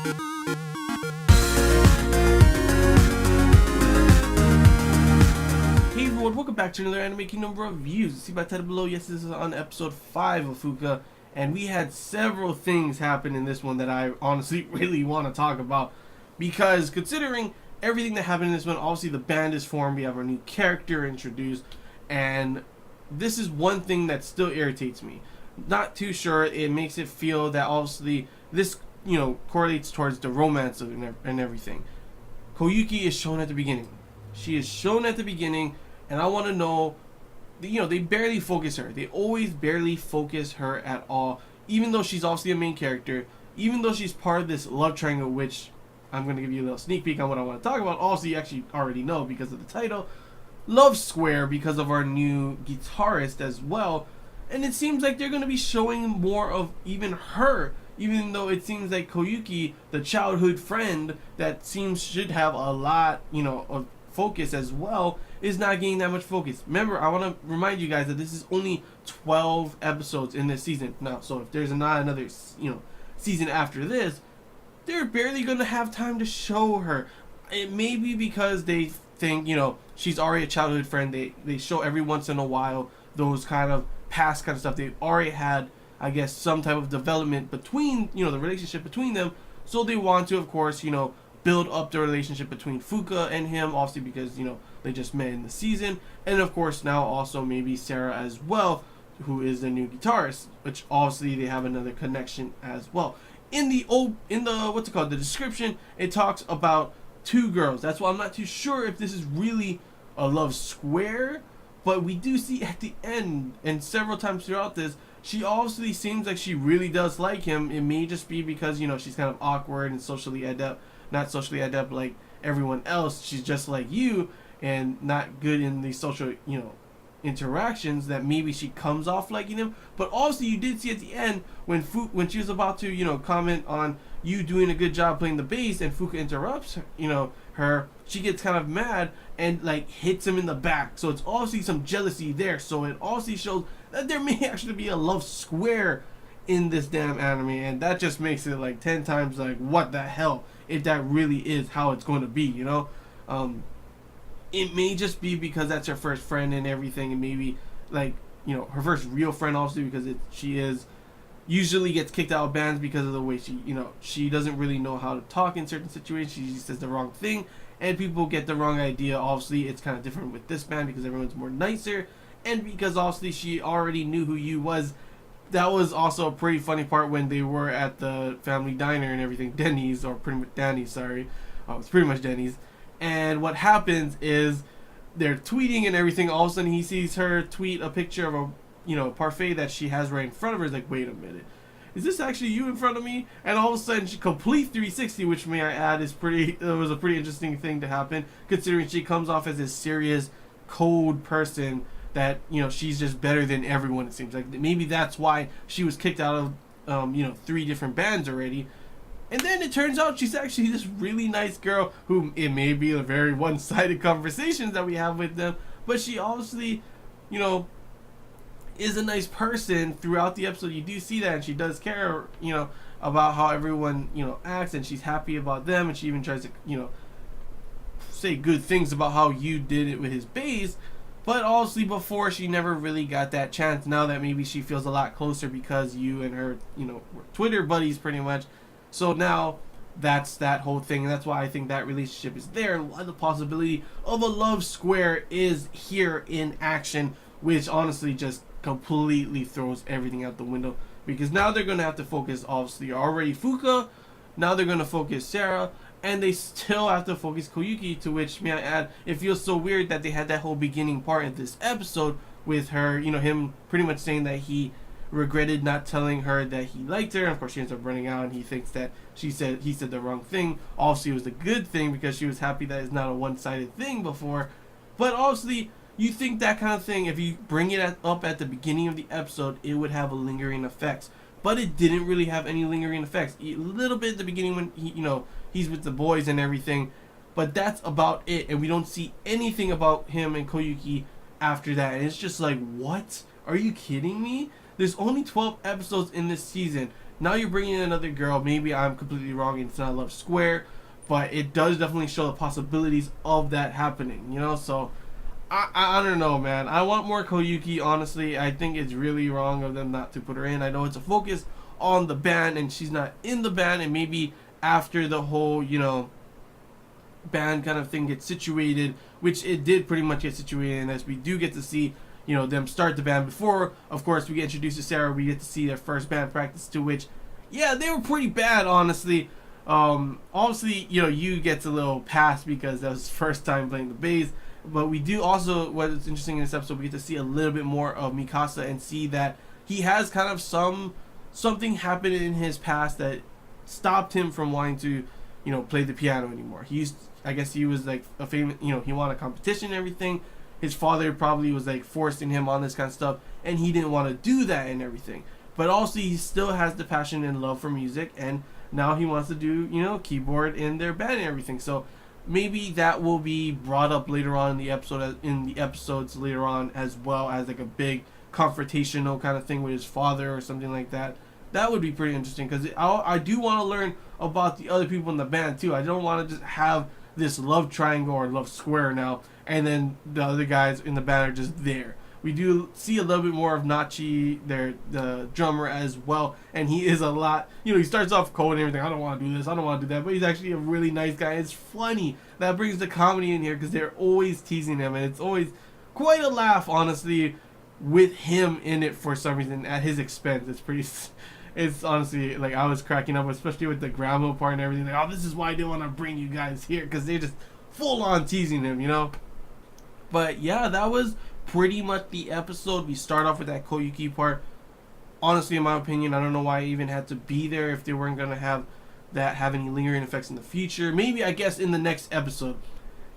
Hey everyone, welcome back to another Anime Kingdom reviews. See by title below, yes, this is on episode 5 of Fuuka, and we had several things happen in this one that I honestly really want to talk about, because considering everything that happened in this one, obviously the band is formed, we have our new character introduced, and this is one thing that still irritates me. Not too sure, it makes it feel that obviously this, correlates towards the romance and everything. Koyuki is shown at the beginning. She is shown at the beginning, and I want to know, they barely focus her. They always barely focus her at all, even though she's obviously a main character, even though she's part of this love triangle, which I'm going to give you a little sneak peek on what I want to talk about. Also, you actually already know because of the title. Love Square, because of our new guitarist as well. And it seems like they're going to be showing more of even her, even though it seems like Koyuki, the childhood friend that should have a lot, of focus as well, is not getting that much focus. Remember, I want to remind you guys that this is only 12 episodes in this season now, so if there's not another season after this, they're barely gonna have time to show her. It may be because they think she's already a childhood friend. They show every once in a while those kind of past kind of stuff. They've already had, I guess, some type of development between the relationship between them, so they want to, of course, build up the relationship between Fuuka and him, obviously because they just met in the season, and of course now also maybe Sarah as well, who is the new guitarist, which obviously they have another connection as well. In the the description, it talks about 2 girls. That's why I'm not too sure if this is really a love square, but we do see at the end and several times throughout this, she obviously seems like she really does like him. It may just be because she's kind of awkward and not socially adept like everyone else. She's just like you and not good in the social, interactions, that maybe she comes off liking him. But also you did see at the end when she was about to, comment on you doing a good job playing the bass, and Fuuka interrupts her, she gets kind of mad and like hits him in the back. So it's obviously some jealousy there. So it obviously shows that there may actually be a love square in this damn anime, and that just makes it like 10 times like what the hell if that really is how it's going to be. It may just be because that's her first friend and everything, and maybe like her first real friend, obviously, because she usually gets kicked out of bands because of the way she doesn't really know how to talk in certain situations. She says the wrong thing and people get the wrong idea. Obviously it's kind of different with this band because everyone's more nicer, and because obviously she already knew who you was. That was also a pretty funny part when they were at the family diner and everything, Denny's, or pretty much Danny's, sorry. It's pretty much Denny's. And what happens is they're tweeting and everything. All of a sudden he sees her tweet a picture of a parfait that she has right in front of her. He's like, wait a minute, is this actually you in front of me? And all of a sudden she complete 360, which may I add was a pretty interesting thing to happen, considering she comes off as this serious, cold person that she's just better than everyone. It seems like maybe that's why she was kicked out of 3 different bands already. And then it turns out she's actually this really nice girl who, it may be a very one-sided conversations that we have with them, but she obviously is a nice person throughout the episode. You do see that, and she does care about how everyone acts, and she's happy about them, and she even tries to say good things about how you did it with his bass. But obviously before, she never really got that chance. Now that maybe she feels a lot closer because you and her, were Twitter buddies pretty much. So now that's that whole thing. And that's why I think that relationship is there. And the possibility of a love square is here in action, which honestly just completely throws everything out the window. Because now they're going to have to focus, obviously, already Fuuka. Now they're going to focus Sarah. And they still have to focus Koyuki, to which, may I add, it feels so weird that they had that whole beginning part in this episode with her, him pretty much saying that he regretted not telling her that he liked her. And of course, she ends up running out, and he thinks that he said the wrong thing. Obviously, it was a good thing because she was happy that it's not a one-sided thing before. But obviously, you think that kind of thing, if you bring it up at the beginning of the episode, it would have a lingering effects. But it didn't really have any lingering effects. A little bit at the beginning when he, he's with the boys and everything, but that's about it. And we don't see anything about him and Koyuki after that. And it's just like, what? Are you kidding me? There's only 12 episodes in this season. Now you're bringing in another girl. Maybe I'm completely wrong and it's not a love square, but it does definitely show the possibilities of that happening, you know? So, I don't know, man. I want more Koyuki, honestly. I think it's really wrong of them not to put her in. I know it's a focus on the band, and she's not in the band, and maybe after the whole, you know, band kind of thing gets situated, which it did pretty much get situated, and as we do get to see, you know, them start the band before, of course, we get introduced to Sarah, we get to see their first band practice, to which, yeah, they were pretty bad, honestly. Obviously, you know, Yu gets a little pass because that was his first time playing the bass, but we do also, what's interesting in this episode, we get to see a little bit more of Mikasa and see that he has kind of something happened in his past that stopped him from wanting to, you know, play the piano anymore. I guess he was like a famous, you know, he won a competition and everything. His father probably was like forcing him on this kind of stuff, and he didn't want to do that and everything. But also, he still has the passion and love for music, and now he wants to do, you know, keyboard in their band and everything. So maybe that will be brought up later on in the episodes later on, as well as like a big confrontational kind of thing with his father or something like that. That would be pretty interesting, because I do want to learn about the other people in the band too. I don't want to just have this love triangle or love square now, and then the other guys in the band are just there. We do see a little bit more of Nachi, the drummer, as well, and he is a lot, you know, he starts off cold and everything. I don't want to do this, I don't want to do that, but he's actually a really nice guy. It's funny. That brings the comedy in here, because they're always teasing him, and it's always quite a laugh, honestly, with him in it for some reason, at his expense. It's honestly, like, I was cracking up, especially with the grandma part and everything. Like, oh, this is why I didn't want to bring you guys here, because they just full on teasing him, you know? But yeah, that was pretty much the episode. We start off with that Koyuki part. Honestly, in my opinion, I don't know why I even had to be there if they weren't going to have any lingering effects in the future. Maybe, I guess, in the next episode,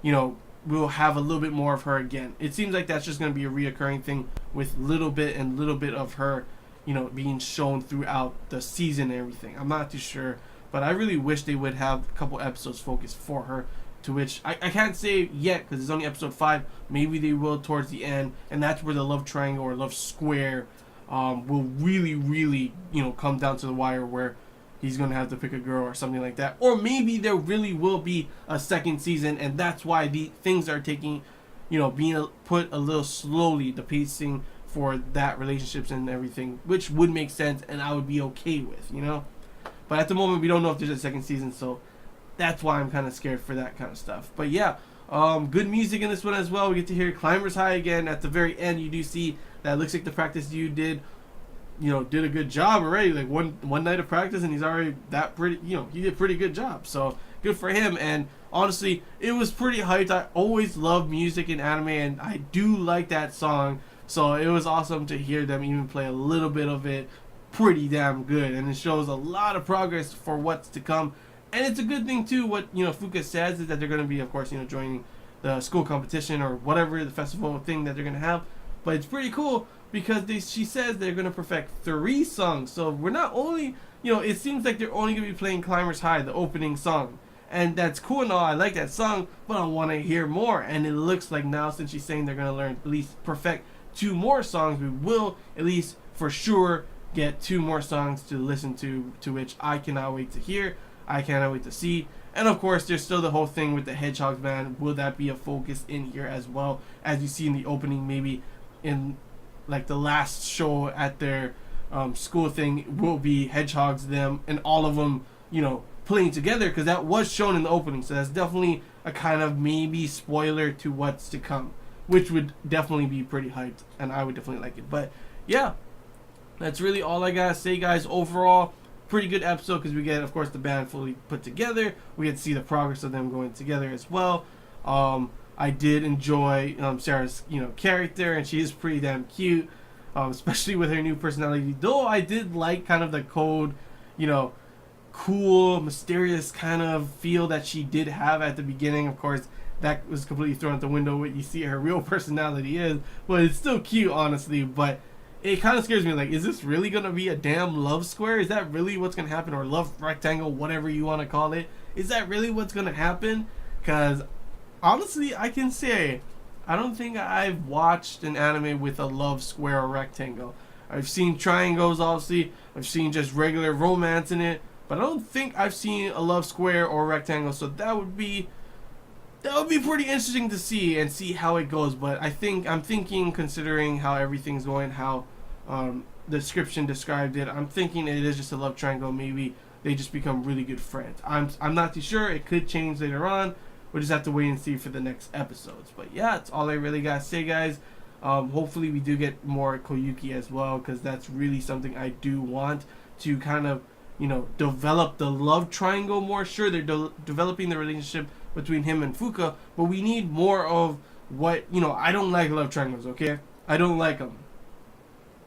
you know, we'll have a little bit more of her again. It seems like that's just going to be a reoccurring thing with little bit of her, you know, being shown throughout the season and everything. I'm not too sure, but I really wish they would have a couple episodes focused for her, to which I can't say yet because it's only episode 5. Maybe they will towards the end, and that's where the love triangle or love square will really, really, you know, come down to the wire, where he's going to have to pick a girl or something like that. Or maybe there really will be a second season, and that's why the things are taking, you know, being put a little slowly, the pacing for that relationships and everything, which would make sense and I would be okay with, you know. But at the moment, we don't know if there's a second season, so that's why I'm kind of scared for that kind of stuff. But yeah, good music in this one as well. We get to hear Climbers High again. At the very end, you do see that it looks like the practice you did, you know, did a good job already. Like one night of practice, and he's already that pretty, you know, he did a pretty good job. So good for him. And honestly, it was pretty hyped. I always love music in anime, and I do like that song. So it was awesome to hear them even play a little bit of it pretty damn good. And it shows a lot of progress for what's to come. And it's a good thing too, what, you know, Fuuka says is that they're going to be, of course, you know, joining the school competition or whatever, the festival thing that they're going to have. But it's pretty cool because she says they're going to perfect 3 songs. So we're not only, you know, it seems like they're only going to be playing Climbers High, the opening song. And that's cool and all, I like that song, but I want to hear more. And it looks like now, since she's saying they're going to learn, at least perfect 2 more songs, we will at least for sure get 2 more songs to listen to which I cannot wait to hear. I cannot wait to see. And of course, there's still the whole thing with the Hedgehogs band. Will that be a focus in here as well? As you see in the opening, maybe in like the last show at their school thing will be Hedgehogs, them, and all of them, you know, playing together, because that was shown in the opening. So that's definitely a kind of maybe spoiler to what's to come, which would definitely be pretty hyped, and I would definitely like it. But yeah, that's really all I gotta say, guys. Overall, pretty good episode, because we get, of course, the band fully put together. We get to see the progress of them going together as well. I did enjoy Sarah's, you know, character, and she is pretty damn cute, especially with her new personality. Though I did like kind of the cold, you know, cool, mysterious kind of feel that she did have at the beginning. Of course, that was completely thrown out the window what you see her real personality is, but it's still cute, honestly. But it kind of scares me, like, is this really going to be a damn love square? Is that really what's going to happen? Or love rectangle, whatever you want to call it. Is that really what's going to happen? Because honestly, I can say I don't think I've watched an anime with a love square or rectangle. I've seen triangles, obviously. I've seen just regular romance in it, but I don't think I've seen a love square or rectangle. So that would be pretty interesting to see and see how it goes. But I'm thinking, considering how everything's going, how the description described it, I'm thinking it is just a love triangle. Maybe they just become really good friends. I'm not too sure. It could change later on. We'll just have to wait and see for the next episodes. But yeah, that's all I really gotta say, guys. Hopefully we do get more Koyuki as well, because that's really something I do want to kind of, develop the love triangle more. Sure, they're developing the relationship between him and Fuuka, but we need more of what, I don't like love triangles, okay? I don't like them.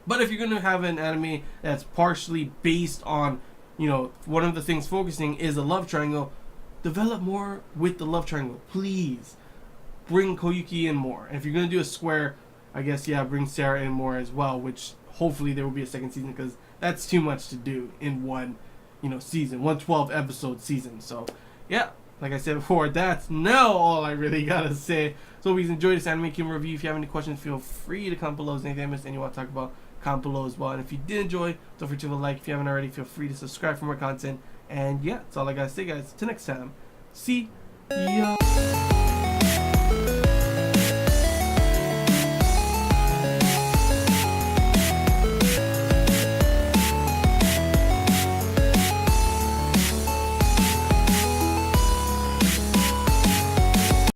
But if you're going to have an anime that's partially based on, one of the things focusing is a love triangle, develop more with the love triangle. Please bring Koyuki in more. And if you're going to do a square, I guess, yeah, bring Sarah in more as well, which hopefully there will be a second season, because that's too much to do in one, season, one 12-episode season. So, yeah, like I said before, that's now all I really gotta say. So, if you enjoyed this anime Kim review, if you have any questions, feel free to comment below. Is anything I missed and you want to talk about, comment below as well. And if you did enjoy, don't forget to leave a like. If you haven't already, feel free to subscribe for more content. And yeah, that's all I gotta say, guys. Till next time, see ya.